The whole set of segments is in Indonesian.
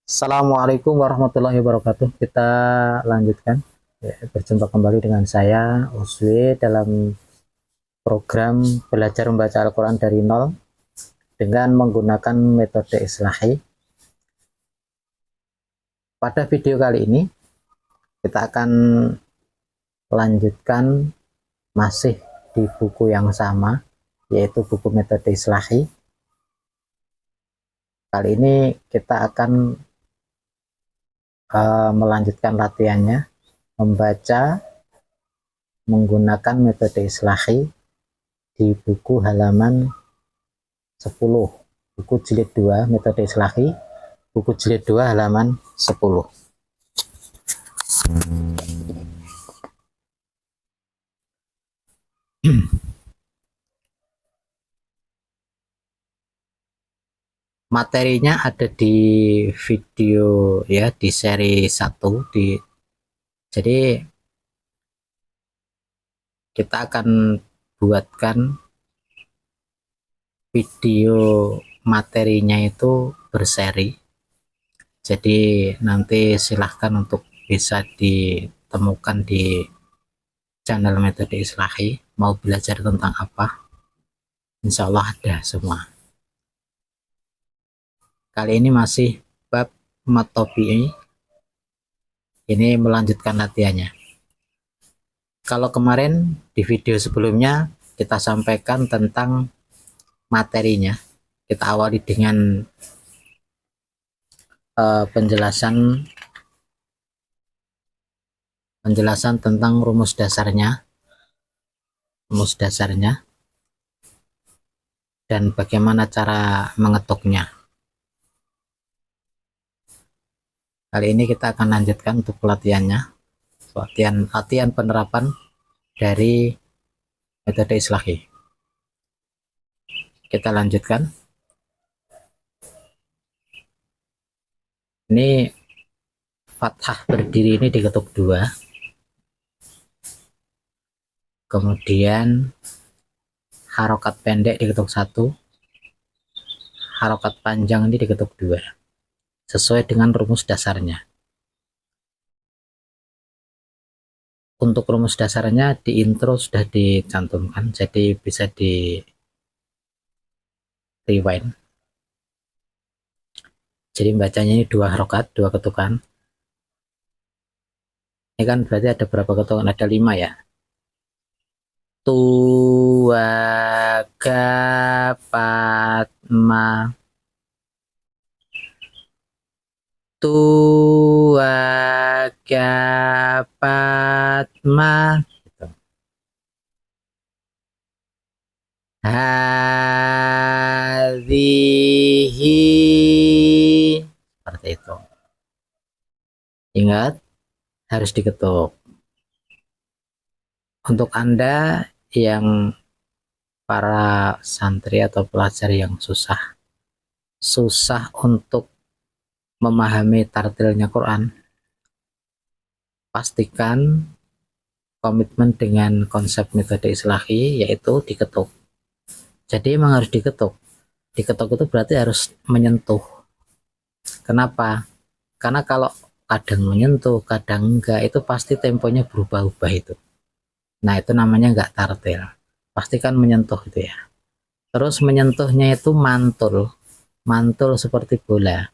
Assalamualaikum warahmatullahi wabarakatuh. Kita lanjutkan. Berjumpa kembali dengan saya Uswi dalam program belajar membaca Al-Quran dari nol dengan menggunakan metode Islahi. Pada video kali ini kita akan lanjutkan masih di buku yang sama, yaitu buku metode Islahi. Kali ini kita akan melanjutkan latihannya, membaca menggunakan metode Islahi di buku halaman 10, buku jilid 2 metode Islahi, buku jilid 2 halaman 10. Materinya ada di video ya, di seri 1 jadi kita akan buatkan video materinya itu berseri. Jadi nanti silahkan untuk bisa ditemukan di channel metode Islahi. Mau belajar tentang apa, insya Allah ada semua. Kali ini masih bab matobi, ini melanjutkan latihannya. Kalau kemarin di video sebelumnya kita sampaikan tentang materinya, kita awali dengan penjelasan tentang rumus dasarnya dan bagaimana cara mengetuknya. Kali ini kita akan lanjutkan untuk pelatihannya, latihan penerapan dari metode Islahi. Kita lanjutkan. Ini fathah berdiri ini diketuk 2, kemudian harokat pendek diketuk 1, harokat panjang ini diketuk 2, sesuai dengan rumus dasarnya. Untuk rumus dasarnya di intro sudah dicantumkan, jadi bisa di rewind. Jadi bacanya ini 2 harokat, 2 ketukan. Ini kan berarti ada berapa ketukan? Ada 5 ya. Tuwakapatma, tuwakapatma gitu. Hadhihi, seperti itu. Ingat, harus diketuk. Untuk Anda yang para santri atau pelajar yang susah untuk memahami tartilnya Quran, pastikan komitmen dengan konsep metode Islahi, yaitu diketuk. Jadi memang harus diketuk. Diketuk itu berarti harus menyentuh. Kenapa? Karena kalau kadang menyentuh, kadang enggak, itu pasti temponya berubah-ubah itu. Nah, itu namanya enggak tartil. Pastikan menyentuh itu ya. Terus menyentuhnya itu mantul seperti bola.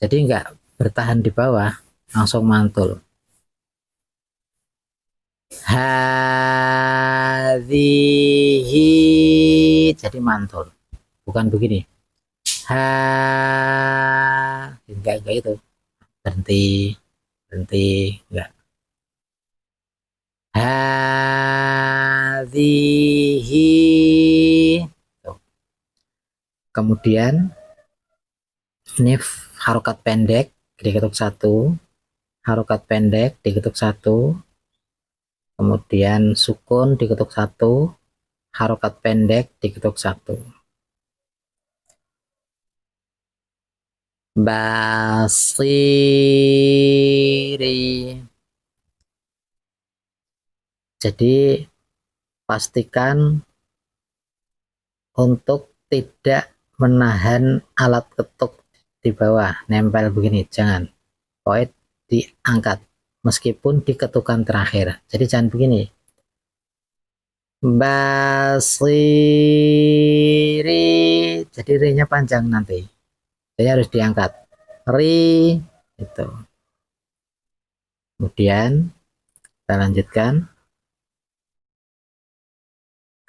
Jadi enggak bertahan di bawah, langsung mantul. Hadhihi, jadi mantul. Bukan begini. Enggak itu. Berhenti, enggak. Hadhihi. Kemudian ini harokat pendek diketuk 1, harokat pendek diketuk 1, kemudian sukun diketuk 1, harokat pendek diketuk 1. Basiri. Jadi pastikan untuk tidak menahan alat ketuk di bawah, nempel begini, jangan. Pokoknya diangkat meskipun di ketukan terakhir. Jadi jangan begini. Basiri, jadi ri-nya panjang nanti. Jadi harus diangkat. Ri itu. Kemudian kita lanjutkan.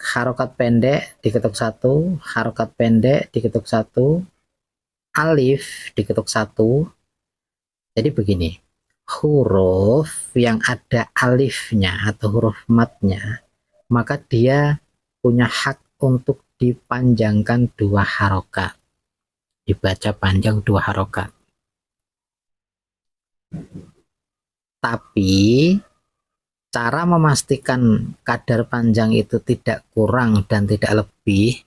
Harokat pendek diketuk satu, harokat pendek diketuk satu, alif diketuk satu. Jadi begini, huruf yang ada alifnya atau huruf matnya, maka dia punya hak untuk dipanjangkan 2 harokat, dibaca panjang 2 harokat. Tapi cara memastikan kadar panjang itu tidak kurang dan tidak lebih,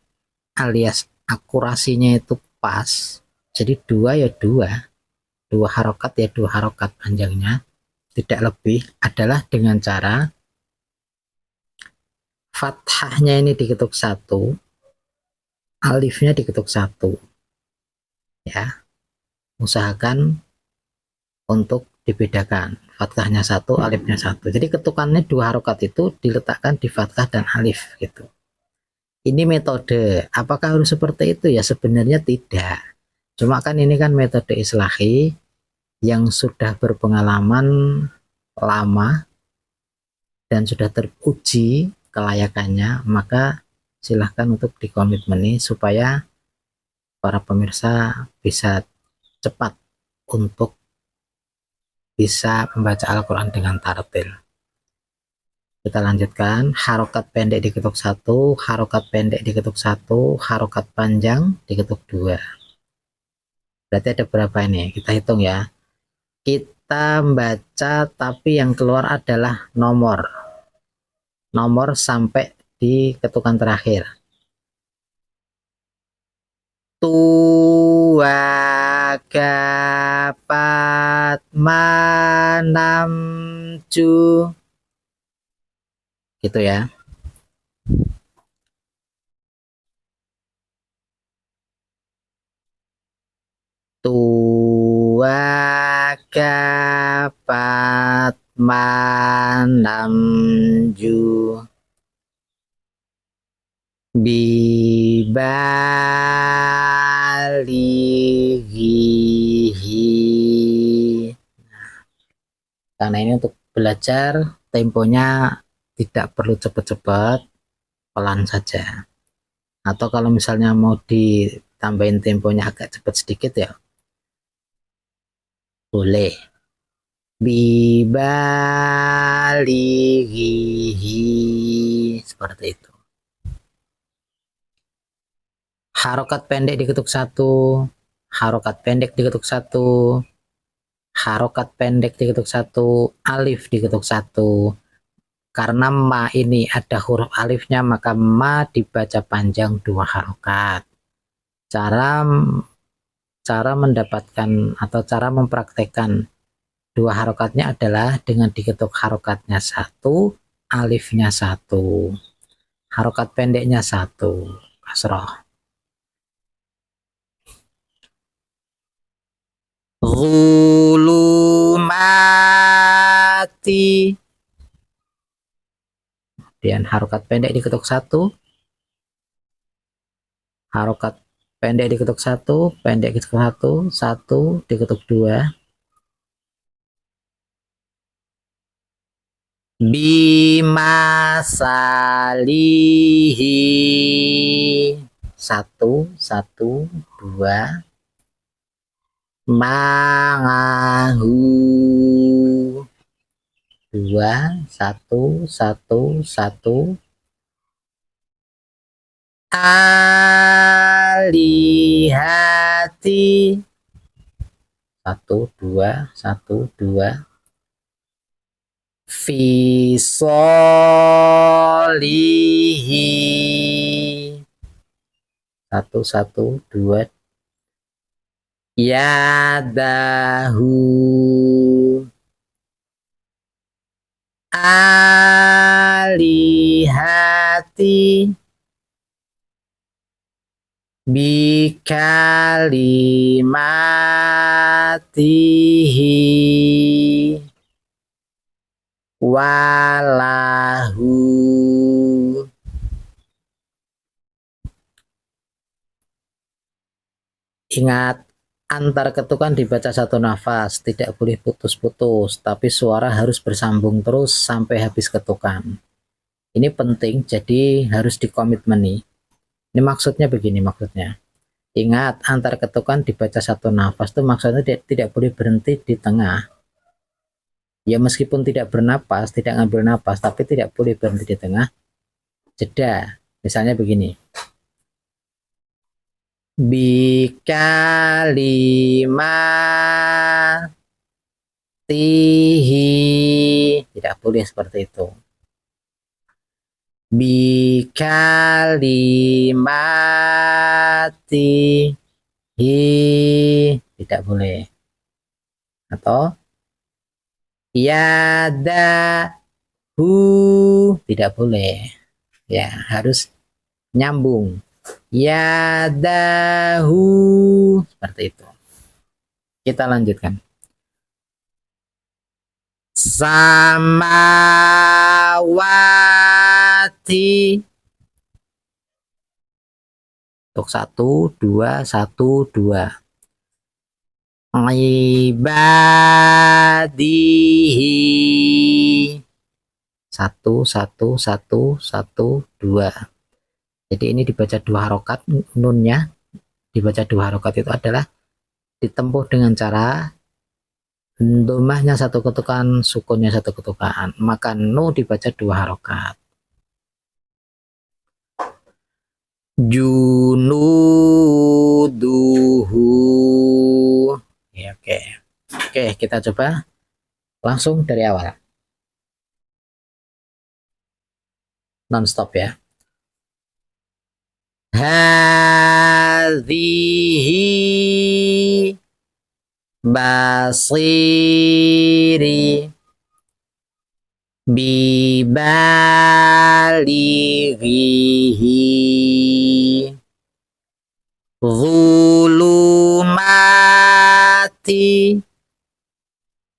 alias akurasinya itu pas, jadi 2 ya 2 harokat ya 2 harokat panjangnya, tidak lebih, adalah dengan cara fathahnya ini diketuk 1, alifnya diketuk 1. Ya, usahakan untuk dibedakan, fathahnya 1, alifnya 1. Jadi ketukannya 2 harokat itu diletakkan di fathah dan alif gitu. Ini metode. Apakah harus seperti itu? Ya sebenarnya tidak. Cuma kan ini kan metode islahi yang sudah berpengalaman lama dan sudah teruji kelayakannya, maka silahkan untuk dikomitmeni supaya para pemirsa bisa cepat untuk bisa membaca Al-Quran dengan tartil. Kita lanjutkan. Harokat pendek diketuk 1, harokat pendek diketuk 1, harokat panjang diketuk 2. Berarti ada berapa ini? Kita hitung ya. Kita membaca tapi yang keluar adalah nomor sampai di ketukan terakhir. Tua kapat manam ju, gitu ya. Tua kapat manam ju, bibalighihi. Karena ini untuk belajar, temponya tidak perlu cepat-cepat, pelan saja. Atau kalau misalnya mau ditambahin temponya agak cepat sedikit ya boleh. Bibalighihi, seperti itu. Harokat pendek diketuk 1, harokat pendek diketuk 1, harokat pendek diketuk 1, alif diketuk 1. Karena ma ini ada huruf alifnya, maka ma dibaca panjang 2 harokat. Cara mendapatkan atau cara mempraktekkan 2 harokatnya adalah dengan diketuk harokatnya 1, alifnya 1, harokat pendeknya 1, kasroh. Zulumati, kemudian harokat pendek diketuk 1, harokat pendek diketuk 1, pendek diketuk 1, 1 diketuk 2, bimasalihi, 1, 1, 2, mangahu, 2, 1, 1, 1, alihati, 1, 2, 1, 2, fisolihi, 1, 1, 2, yadahu, alihati, Bikalimatihi walahu. Ingat, antar ketukan dibaca satu nafas, tidak boleh putus-putus, tapi suara harus bersambung terus sampai habis ketukan. Ini penting, jadi harus dikomitmeni. Ini maksudnya begini, maksudnya. Ingat, antar ketukan dibaca satu nafas itu maksudnya tidak boleh berhenti di tengah. Ya meskipun tidak bernapas, tidak ngambil napas, tapi tidak boleh berhenti di tengah. Jeda. Misalnya begini. Bikalimatihi. Tidak boleh seperti itu. Bikalimatihi. Tidak boleh. Atau yadahu. Tidak boleh. Ya, harus nyambung. Yadahu. Seperti itu. Kita lanjutkan. Samawati. Untuk 1, 2, 1, 2. Ibadihi. 1, 1, 1, 1, 2. Jadi ini dibaca 2 harokat, nunnya dibaca 2 harokat itu adalah ditempuh dengan cara domahnya 1 ketukan, sukunnya 1 ketukan. Maka nu dibaca 2 harokat. Junuduhu. Oke. Oke, kita coba langsung dari awal. Non-stop ya. Hadhihi basiri bibalighihi zulumati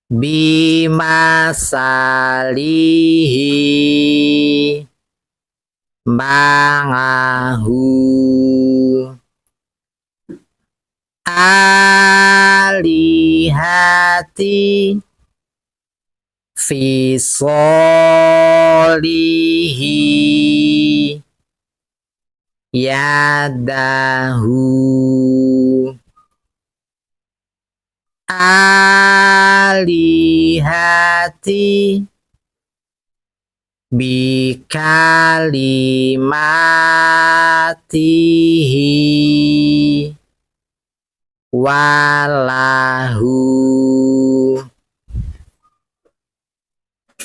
bimasalihi ma'ahu alihati fisolihi yadahu alihati bikalimatihi walahu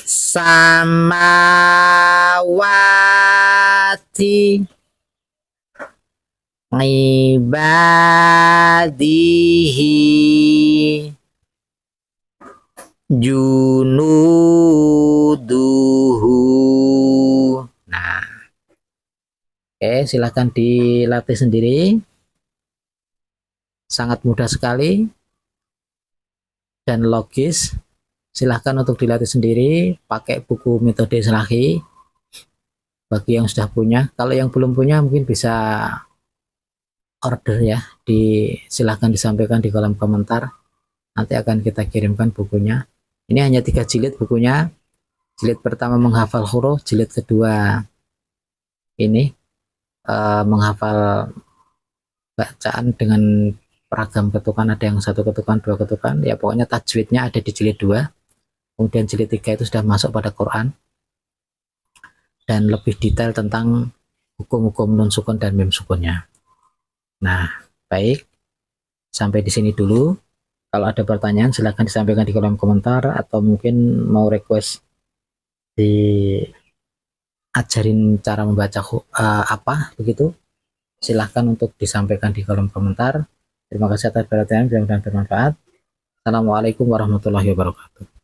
samawati ibadihi junuduhu. Nah, oke, silahkan dilatih sendiri. Sangat mudah sekali dan logis. Silahkan untuk dilatih sendiri, pakai buku metode Islahi bagi yang sudah punya. Kalau yang belum punya mungkin bisa order ya, silahkan disampaikan di kolom komentar, nanti akan kita kirimkan bukunya. Ini hanya 3 jilid bukunya. Jilid pertama menghafal huruf, jilid kedua ini menghafal bacaan dengan peragam ketukan, ada yang 1 ketukan, 2 ketukan, ya pokoknya tajwidnya ada di jilid 2. Kemudian jilid 3 itu sudah masuk pada Quran dan lebih detail tentang hukum-hukum nun sukun dan mim sukunnya. Nah, baik, sampai di sini dulu. Kalau ada pertanyaan silahkan disampaikan di kolom komentar, atau mungkin mau request diajarin cara membaca apa begitu, silahkan untuk disampaikan di kolom komentar. Terima kasih atas perhatian, mudah-mudahan bermanfaat. Assalamualaikum warahmatullahi wabarakatuh.